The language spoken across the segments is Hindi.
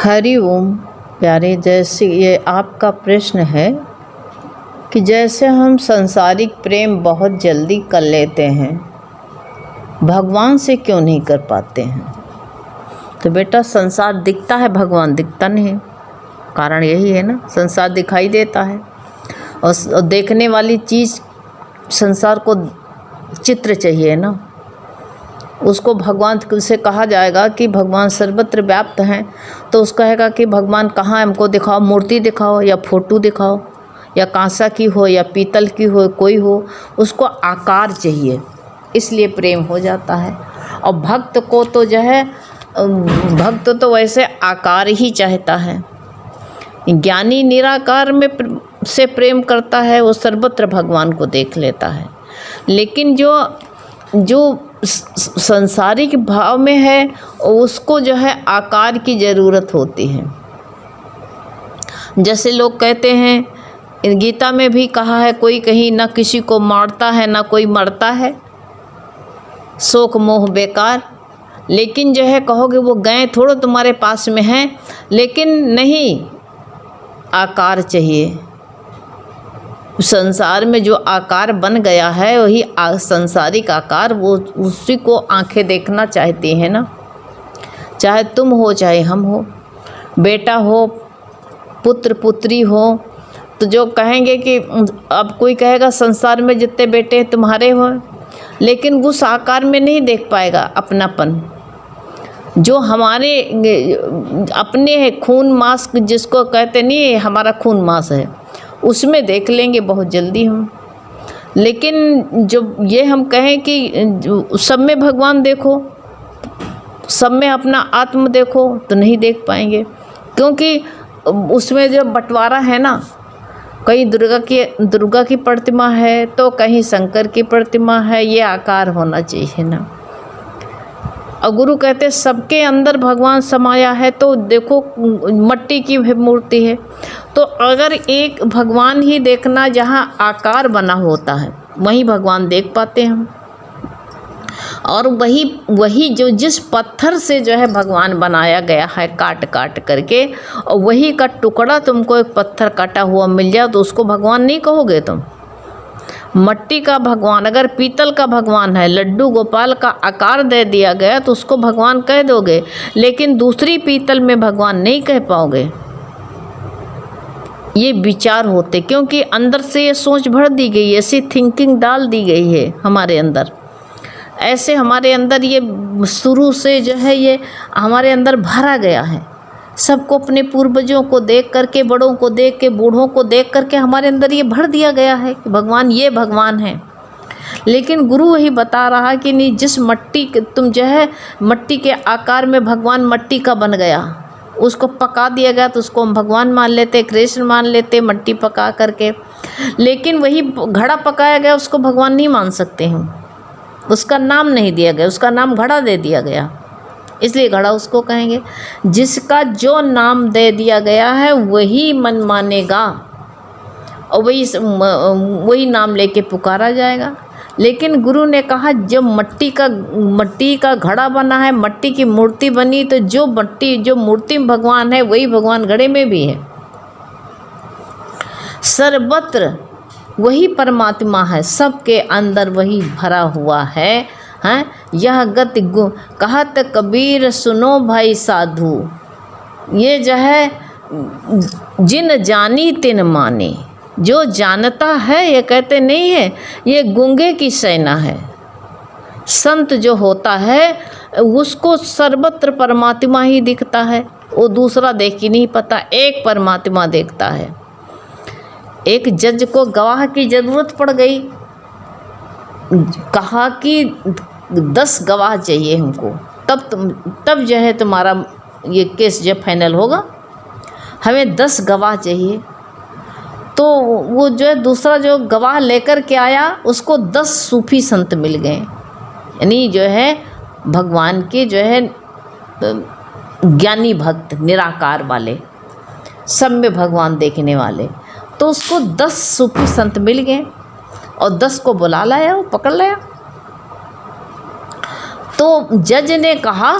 हरि ओम प्यारे। जैसे ये आपका प्रश्न है कि जैसे हम सांसारिक प्रेम बहुत जल्दी कर लेते हैं, भगवान से क्यों नहीं कर पाते हैं। तो बेटा, संसार दिखता है, भगवान दिखता नहीं। कारण यही है ना, संसार दिखाई देता है और देखने वाली चीज़, संसार को चित्र चाहिए ना। उसको भगवान से कहा जाएगा कि भगवान सर्वत्र व्याप्त हैं, तो उसको कहेगा कि भगवान कहाँ है, हमको दिखाओ, मूर्ति दिखाओ या फोटो दिखाओ, या कांसा की हो या पीतल की हो, कोई हो, उसको आकार चाहिए। इसलिए प्रेम हो जाता है। और भक्त को तो जो है, भक्त तो वैसे आकार ही चाहता है। ज्ञानी निराकार में से प्रेम करता है, वो सर्वत्र भगवान को देख लेता है। लेकिन जो संसारिक भाव में है, उसको जो है आकार की ज़रूरत होती है। जैसे लोग कहते हैं, गीता में भी कहा है, कोई कहीं ना किसी को मारता है ना कोई मरता है, शोक मोह बेकार। लेकिन जो है कहोगे वो गए थोड़ो तुम्हारे पास में हैं, लेकिन नहीं, आकार चाहिए। संसार में जो आकार बन गया है वही संसारिक आकार, वो उसी को आंखें देखना चाहती हैं ना। चाहे तुम हो चाहे हम हो, बेटा हो पुत्र पुत्री हो, तो जो कहेंगे कि अब कोई कहेगा संसार में जितने बेटे हैं तुम्हारे हो, लेकिन उस आकार में नहीं देख पाएगा अपनापन। जो हमारे अपने खून मांस जिसको कहते नहीं, हमारा खून मांस है, उसमें देख लेंगे बहुत जल्दी हम। लेकिन जो ये हम कहें कि सब में भगवान देखो, सब में अपना आत्म देखो, तो नहीं देख पाएंगे। क्योंकि उसमें जो बंटवारा है ना, कहीं दुर्गा की प्रतिमा है तो कहीं शंकर की प्रतिमा है, ये आकार होना चाहिए ना। और गुरु कहते सबके अंदर भगवान समाया है, तो देखो मट्टी की मूर्ति है, तो अगर एक भगवान ही देखना, जहाँ आकार बना होता है वहीं भगवान देख पाते हैं हम। और वही जो जिस पत्थर से जो है भगवान बनाया गया है काट काट करके, और वही का टुकड़ा तुमको एक पत्थर काटा हुआ मिल जाए, तो उसको भगवान नहीं कहोगे तुम। मट्टी का भगवान, अगर पीतल का भगवान है, लड्डू गोपाल का आकार दे दिया गया, तो उसको भगवान कह दोगे। लेकिन दूसरी पीतल में भगवान नहीं कह पाओगे। ये विचार होते, क्योंकि अंदर से ये सोच भर दी गई, ऐसी थिंकिंग डाल दी गई है हमारे अंदर। ऐसे हमारे अंदर ये शुरू से जो है ये हमारे अंदर भरा गया है। सबको अपने पूर्वजों को देख करके, बड़ों को देख के, बूढ़ों को देख करके हमारे अंदर ये भर दिया गया है कि भगवान ये भगवान है। लेकिन गुरु वही बता रहा कि नहीं, जिस मट्टी तुम जो है मट्टी के आकार में भगवान मट्टी का बन गया, उसको पका दिया गया, तो उसको हम भगवान मान लेते, कृष्ण मान लेते, मट्टी पका करके। लेकिन वही घड़ा पकाया गया, उसको भगवान नहीं मान सकते हम। उसका नाम नहीं दिया गया, उसका नाम घड़ा दे दिया गया, इसलिए घड़ा उसको कहेंगे। जिसका जो नाम दे दिया गया है वही मन मानेगा, और वही नाम लेके पुकारा जाएगा। लेकिन गुरु ने कहा, जो मट्टी का घड़ा बना है, मट्टी की मूर्ति बनी, तो जो मूर्ति में भगवान है वही भगवान घड़े में भी है। सर्वत्र वही परमात्मा है, सबके अंदर वही भरा हुआ है। हैं, यह गति कहत कबीर सुनो भाई साधु, ये जो है जिन जानी तिन माने। जो जानता है, ये कहते नहीं है ये गूंगे की सेना है। संत जो होता है उसको सर्वत्र परमात्मा ही दिखता है, वो दूसरा देख ही नहीं पता, एक परमात्मा देखता है। एक जज को गवाह की ज़रूरत पड़ गई, कहा कि 10 गवाह चाहिए हमको, तब जो है तुम्हारा ये केस जब फाइनल होगा, हमें 10 गवाह चाहिए। तो वो जो है दूसरा जो गवाह लेकर के आया, उसको 10 सूफी संत मिल गए, यानी जो है भगवान के जो है ज्ञानी भक्त, निराकार वाले, सब में भगवान देखने वाले। तो उसको 10 सूफी संत मिल गए और 10 को बुला लाया, वो पकड़ लाया। तो जज ने कहा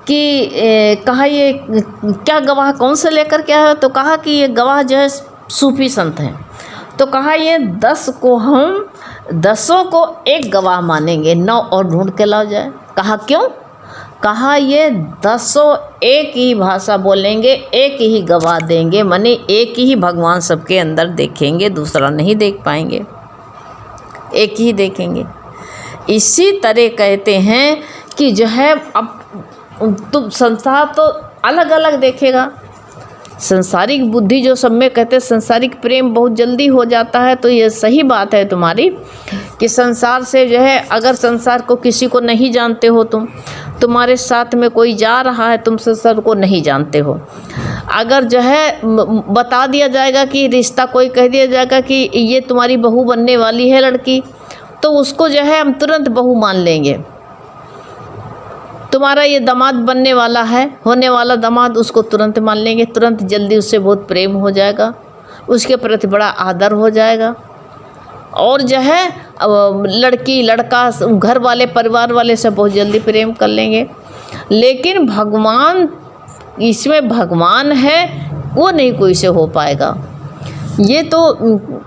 कि कहा ये क्या गवाह कौन से लेकर के आए हो? तो कहा कि ये गवाह जो है सूफी संत हैं। तो कहा ये 10 को हम 10 को एक गवाह मानेंगे, 9 और ढूंढ के लाओ जाए। कहा क्यों? कहा ये 10 एक ही भाषा बोलेंगे, एक ही गवाह देंगे, माने एक ही भगवान सबके अंदर देखेंगे, दूसरा नहीं देख पाएंगे, एक ही देखेंगे। इसी तरह कहते हैं कि जो है अब तुम संसार तो अलग अलग देखेगा। संसारिक बुद्धि जो सब में कहते हैं संसारिक प्रेम बहुत जल्दी हो जाता है, तो ये सही बात है तुम्हारी कि संसार से जो है, अगर संसार को किसी को नहीं जानते हो तुम, तुम्हारे साथ में कोई जा रहा है, तुम संसार को नहीं जानते हो, अगर जो है बता दिया जाएगा कि रिश्ता, कोई कह दिया जाएगा कि ये तुम्हारी बहू बनने वाली है लड़की, तो उसको जो है हम तुरंत बहू मान लेंगे। तुम्हारा ये दामाद बनने वाला है, होने वाला दामाद, उसको तुरंत मान लेंगे, तुरंत जल्दी उससे बहुत प्रेम हो जाएगा, उसके प्रति बड़ा आदर हो जाएगा। और जो है लड़की लड़का घर वाले परिवार वाले सब बहुत जल्दी प्रेम कर लेंगे। लेकिन भगवान, इसमें भगवान है वो नहीं कोई से हो पाएगा। ये तो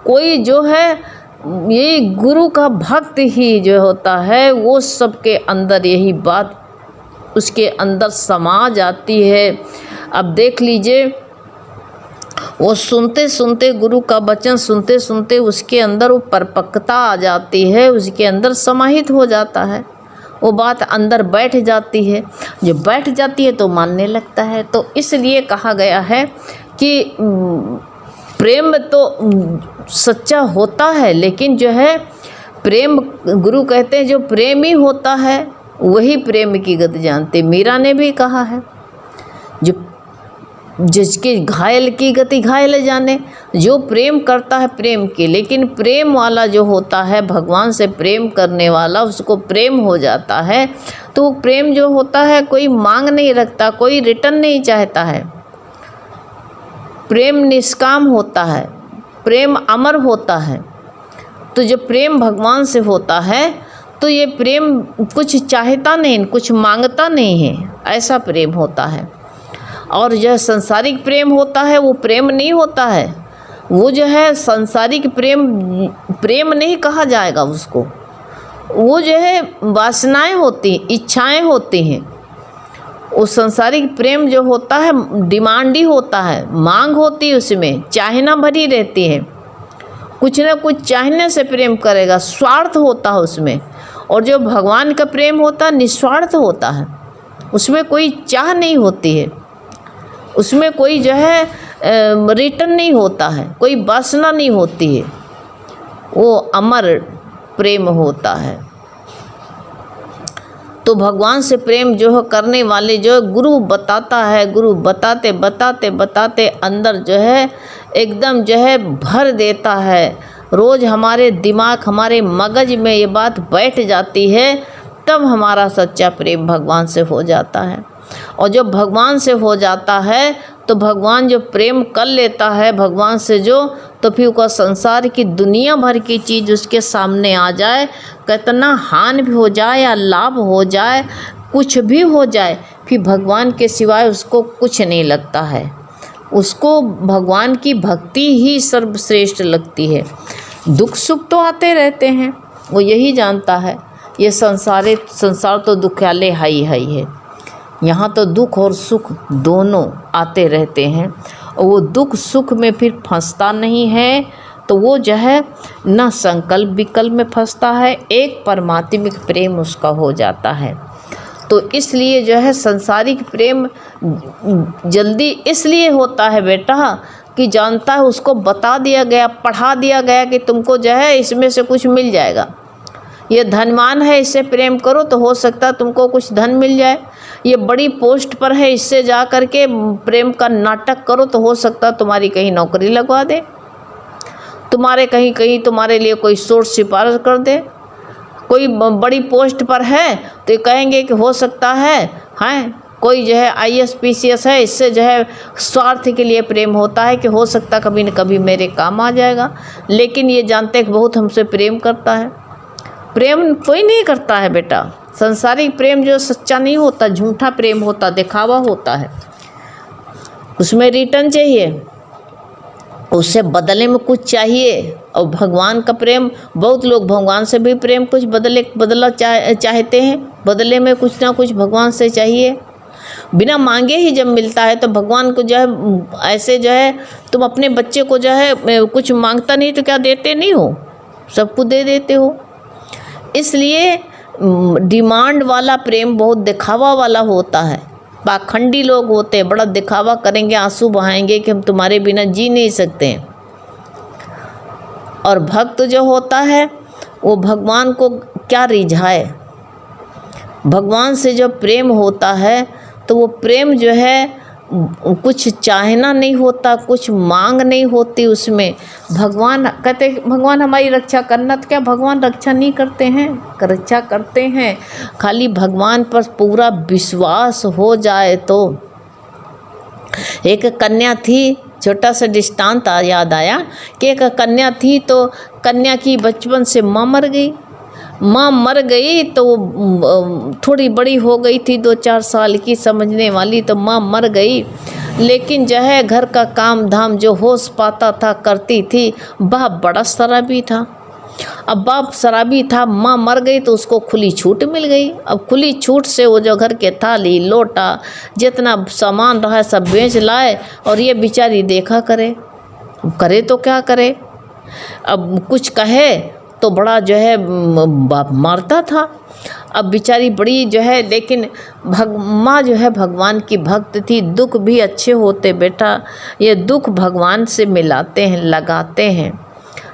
कोई जो है, ये गुरु का भक्त ही जो होता है वो सबके अंदर यही बात उसके अंदर समा जाती है। अब देख लीजिए, वो सुनते सुनते, गुरु का वचन सुनते सुनते उसके अंदर वो परिपक्वता आ जाती है, उसके अंदर समाहित हो जाता है, वो बात अंदर बैठ जाती है। जो बैठ जाती है तो मानने लगता है। तो इसलिए कहा गया है कि प्रेम तो सच्चा होता है, लेकिन जो है प्रेम, गुरु कहते हैं जो प्रेमी होता है वही प्रेम की गति जानते। मीरा ने भी कहा है, जो जिसके घायल की गति घायल जाने, जो प्रेम करता है प्रेम की, लेकिन प्रेम वाला जो होता है, भगवान से प्रेम करने वाला, उसको प्रेम हो जाता है। तो वो प्रेम जो होता है कोई मांग नहीं रखता, कोई रिटर्न नहीं चाहता है। प्रेम निष्काम होता है, प्रेम अमर होता है। तो जो प्रेम भगवान से होता है तो ये प्रेम कुछ चाहता नहीं, कुछ मांगता नहीं है, ऐसा प्रेम होता है। और जो संसारिक प्रेम होता है वो प्रेम नहीं होता है, वो जो है संसारिक प्रेम, प्रेम नहीं कहा जाएगा उसको, वो जो है वासनाएं होती हैं, इच्छाएं होती हैं। वो संसारिक प्रेम जो होता है डिमांड ही होता है, मांग होती है, उसमें चाहना भरी रहती है, कुछ ना कुछ चाहने से प्रेम करेगा, स्वार्थ होता है उसमें। और जो भगवान का प्रेम होता है निस्वार्थ होता है, उसमें कोई चाह नहीं होती है, उसमें कोई जो है रिटर्न नहीं होता है, कोई वासना नहीं होती है, वो अमर प्रेम होता है। तो भगवान से प्रेम जो है करने वाले जो गुरु बताता है, गुरु बताते बताते बताते अंदर जो है एकदम जो है भर देता है। रोज़ हमारे दिमाग, हमारे मगज में ये बात बैठ जाती है, तब हमारा सच्चा प्रेम भगवान से हो जाता है। और जब भगवान से हो जाता है तो भगवान जो प्रेम कर लेता है भगवान से जो, तो फिर उसका संसार की दुनिया भर की चीज़ उसके सामने आ जाए, कितना हानि भी हो जाए या लाभ हो जाए, कुछ भी हो जाए, फिर भगवान के सिवाय उसको कुछ नहीं लगता है। उसको भगवान की भक्ति ही सर्वश्रेष्ठ लगती है। दुख सुख तो आते रहते हैं, वो यही जानता है, ये संसार तो दुखियालय हाई है, यहाँ तो दुख और सुख दोनों आते रहते हैं। और वो दुख सुख में फिर फंसता नहीं है, तो वो जो है न संकल्प विकल्प में फंसता है, एक परमात्मिक प्रेम उसका हो जाता है। तो इसलिए जो है संसारिक प्रेम जल्दी इसलिए होता है बेटा कि जानता है, उसको बता दिया गया, पढ़ा दिया गया कि तुमको जो है इसमें से कुछ मिल जाएगा, ये धनवान है इससे प्रेम करो तो हो सकता है तुमको कुछ धन मिल जाए, ये बड़ी पोस्ट पर है इससे जा कर के प्रेम का नाटक करो तो हो सकता है तुम्हारी कहीं नौकरी लगवा दे, तुम्हारे कहीं तुम्हारे लिए कोई सोर्स सिफारिश कर दे। कोई बड़ी पोस्ट पर है तो ये कहेंगे कि हो सकता है कोई जो है IAS PCS है, इससे जो है स्वार्थ के लिए प्रेम होता है कि हो सकता कभी न कभी मेरे काम आ जाएगा। लेकिन ये जानते हैं कि बहुत हमसे प्रेम करता है। प्रेम कोई नहीं करता है बेटा, संसारिक प्रेम जो सच्चा नहीं होता, झूठा प्रेम होता, दिखावा होता है, उसमें रिटर्न चाहिए, उससे बदले में कुछ चाहिए। और भगवान का प्रेम, बहुत लोग भगवान से भी प्रेम कुछ बदला चाहते हैं, बदले में कुछ ना कुछ भगवान से चाहिए। बिना मांगे ही जब मिलता है तो भगवान को जो है ऐसे जो है, तुम अपने बच्चे को जो है कुछ मांगता नहीं तो क्या देते नहीं हो, सब कुछ दे देते हो। इसलिए डिमांड वाला प्रेम बहुत दिखावा वाला होता है। पाखंडी लोग होते हैं, बड़ा दिखावा करेंगे, आंसू बहाएंगे कि हम तुम्हारे बिना जी नहीं सकते हैं। और भक्त जो होता है वो भगवान को क्या रिझाए, भगवान से जो प्रेम होता है तो वो प्रेम जो है कुछ चाहना नहीं होता, कुछ मांग नहीं होती उसमें। भगवान कहते भगवान हमारी रक्षा करना, तो क्या भगवान रक्षा नहीं करते हैं? रक्षा करते हैं। खाली भगवान पर पूरा विश्वास हो जाए तो। एक कन्या थी, छोटा सा दृष्टांत याद आया कि एक कन्या थी, तो कन्या की बचपन से माँ मर गई। माँ मर गई तो थोड़ी बड़ी हो गई थी, 2-4 साल की, समझने वाली, तो माँ मर गई। लेकिन जो है घर का काम धाम जो होश पाता था करती थी। बाप बड़ा शराबी था। अब बाप शराबी था, माँ मर गई तो उसको खुली छूट मिल गई। अब खुली छूट से वो जो घर के थाली लोटा जितना सामान रहा सब बेच लाए, और ये बेचारी देखा करे तो क्या करे। अब कुछ कहे तो बड़ा जो है बाप मारता था। अब बेचारी बड़ी जो है, लेकिन माँ जो है भगवान की भक्त थी। दुख भी अच्छे होते बेटा, ये दुख भगवान से मिलाते हैं, लगाते हैं।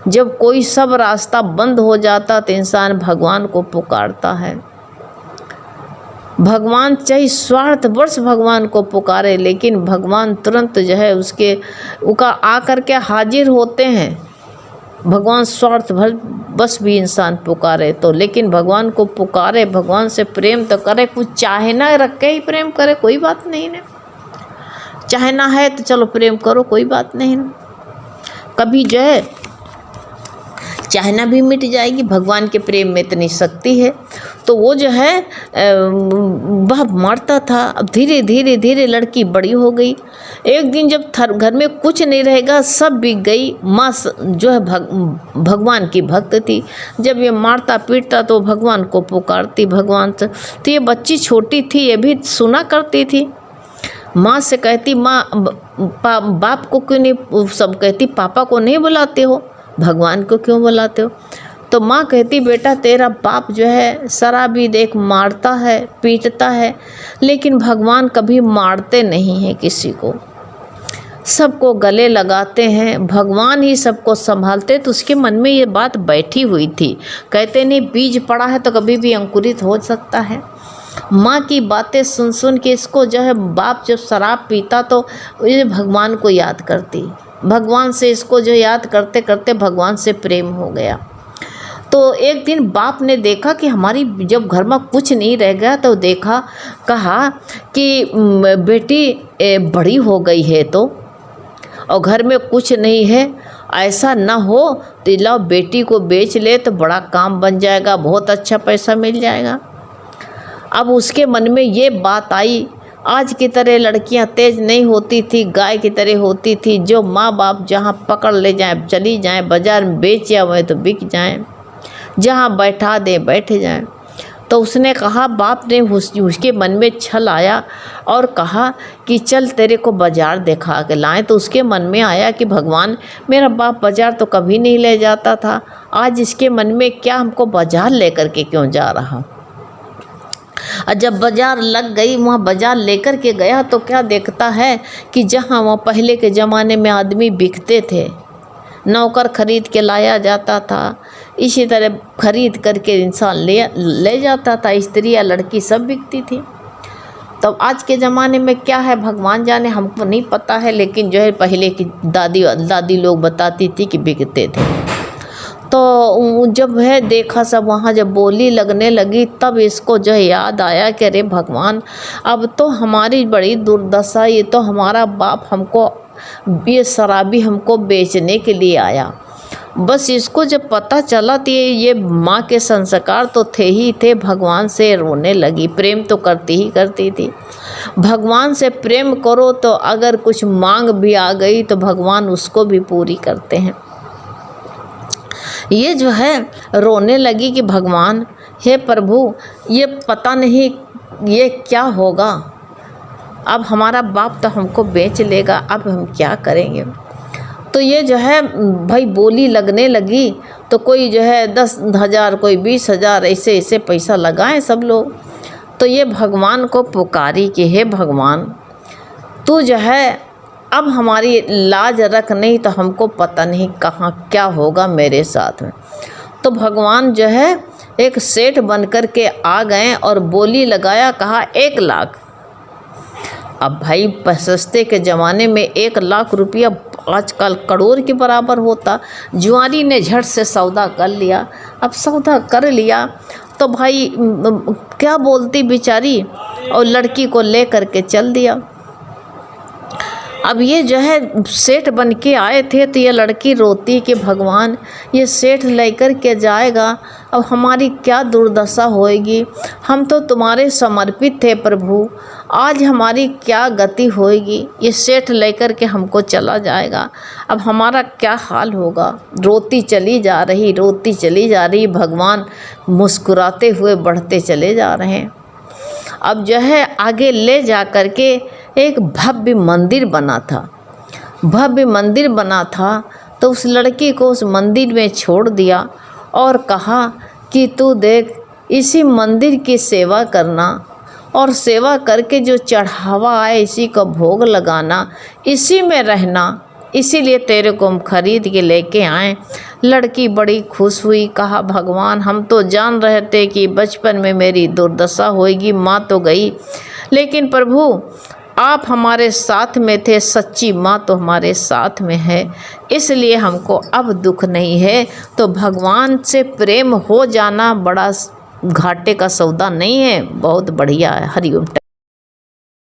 जब कोई सब रास्ता बंद हो जाता तो इंसान भगवान को पुकारता है। भगवान चाहे स्वार्थ वर्ष भगवान को पुकारे, लेकिन भगवान तुरंत जो है उसका आकर के हाजिर होते हैं। भगवान स्वार्थ बस भी इंसान पुकारे तो, लेकिन भगवान को पुकारे, भगवान से प्रेम तो करे, कुछ चाहे ना रख के ही प्रेम करे, कोई बात नहीं ना। चाहना है तो चलो प्रेम करो, कोई बात नहीं ना। कभी जो है चाहना भी मिट जाएगी, भगवान के प्रेम में इतनी शक्ति है। तो वो जो है वह मारता था। अब धीरे धीरे धीरे लड़की बड़ी हो गई। एक दिन जब घर में कुछ नहीं रहेगा, सब बिक गई। माँ जो है भगवान की भक्त थी। जब ये मारता पीटता तो भगवान को पुकारती, भगवान से। तो ये बच्ची छोटी थी, ये भी सुना करती थी। माँ से कहती, माँ बाप को क्यों नहीं, सब कहती पापा को नहीं बुलाते हो, भगवान को क्यों बुलाते हो? तो माँ कहती, बेटा तेरा बाप जो है शराबी, देख मारता है पीटता है, लेकिन भगवान कभी मारते नहीं हैं किसी को, सबको गले लगाते हैं, भगवान ही सबको संभालते। तो उसके मन में ये बात बैठी हुई थी। कहते नहीं बीज पड़ा है तो कभी भी अंकुरित हो सकता है। माँ की बातें सुन सुन के इसको जो है, बाप जब शराब पीता तो ये भगवान को याद करती, भगवान से इसको जो याद करते करते भगवान से प्रेम हो गया। तो एक दिन बाप ने देखा कि हमारी जब घर में कुछ नहीं रह गया, तो देखा, कहा कि बेटी बड़ी हो गई है तो, और घर में कुछ नहीं है, ऐसा ना हो तो लाओ बेटी को बेच ले तो बड़ा काम बन जाएगा, बहुत अच्छा पैसा मिल जाएगा। अब उसके मन में ये बात आई। आज की तरह लड़कियां तेज नहीं होती थी, गाय की तरह होती थी, जो माँ बाप जहाँ पकड़ ले जाएं चली जाएं, बाजार में बेच आवे तो बिक जाएं, जहाँ बैठा दे बैठ जाएं। तो उसने कहा, बाप ने उसके मन में छल आया और कहा कि चल तेरे को बाजार दिखा के लाएं। तो उसके मन में आया कि भगवान, मेरा बाप बाजार तो कभी नहीं ले जाता था, आज इसके मन में क्या हमको बाजार लेकर के क्यों जा रहा। और जब बाजार लग गई, वहाँ बाजार लेकर के गया तो क्या देखता है कि जहाँ वहाँ पहले के ज़माने में आदमी बिकते थे, नौकर खरीद के लाया जाता था, इसी तरह खरीद करके इंसान ले जाता था, स्त्री या लड़की सब बिकती थी। तब आज के ज़माने में क्या है भगवान जाने, हमको नहीं पता है, लेकिन जो है पहले की दादी लोग बताती थी कि बिकते थे। तो जब है देखा सब, वहाँ जब बोली लगने लगी, तब इसको जो है याद आया कि अरे भगवान, अब तो हमारी बड़ी दुर्दशा, ये तो हमारा बाप हमको, ये शराबी हमको बेचने के लिए आया। बस इसको जब पता चला तो ये माँ के संस्कार तो थे ही थे, भगवान से रोने लगी। प्रेम तो करती ही करती थी। भगवान से प्रेम करो तो अगर कुछ मांग भी आ गई तो भगवान उसको भी पूरी करते हैं। ये जो है रोने लगी कि भगवान, हे प्रभु, ये पता नहीं ये क्या होगा, अब हमारा बाप तो हमको बेच लेगा, अब हम क्या करेंगे। तो ये जो है भाई बोली लगने लगी। तो कोई जो है 10,000, कोई 20,000, ऐसे ऐसे पैसा लगाएं सब लोग। तो ये भगवान को पुकारी कि हे भगवान, तू जो है अब हमारी लाज रख, नहीं तो हमको पता नहीं कहाँ क्या होगा मेरे साथ में। तो भगवान जो है एक सेठ बन कर के आ गए और बोली लगाया, कहा 1 लाख। अब भाई सस्ते के ज़माने में 1 लाख रुपया आजकल करोड़ के बराबर होता। जुआरी ने झट से सौदा कर लिया। अब सौदा कर लिया तो भाई क्या बोलती बेचारी, और लड़की को ले कर के चल दिया। अब ये जो है सेठ बन के आए थे तो ये लड़की रोती कि भगवान, ये सेठ लेकर के जाएगा, अब हमारी क्या दुर्दशा होएगी, हम तो तुम्हारे समर्पित थे प्रभु, आज हमारी क्या गति होएगी, ये सेठ लेकर के हमको चला जाएगा, अब हमारा क्या हाल होगा। रोती चली जा रही, रोती चली जा रही। भगवान मुस्कुराते हुए बढ़ते चले जा रहे हैं। अब जो है आगे ले जा कर के एक भव्य मंदिर बना था। भव्य मंदिर बना था तो उस लड़की को उस मंदिर में छोड़ दिया और कहा कि तू देख, इसी मंदिर की सेवा करना और सेवा करके जो चढ़ावा आए इसी का भोग लगाना, इसी में रहना, इसीलिए तेरे को हम खरीद के लेके आए। लड़की बड़ी खुश हुई, कहा भगवान, हम तो जान रहे थे कि बचपन में मेरी दुर्दशा होएगी, माँ तो गई, लेकिन प्रभु आप हमारे साथ में थे, सच्ची माँ तो हमारे साथ में है, इसलिए हमको अब दुख नहीं है। तो भगवान से प्रेम हो जाना बड़ा घाटे का सौदा नहीं है, बहुत बढ़िया है। हरिओम।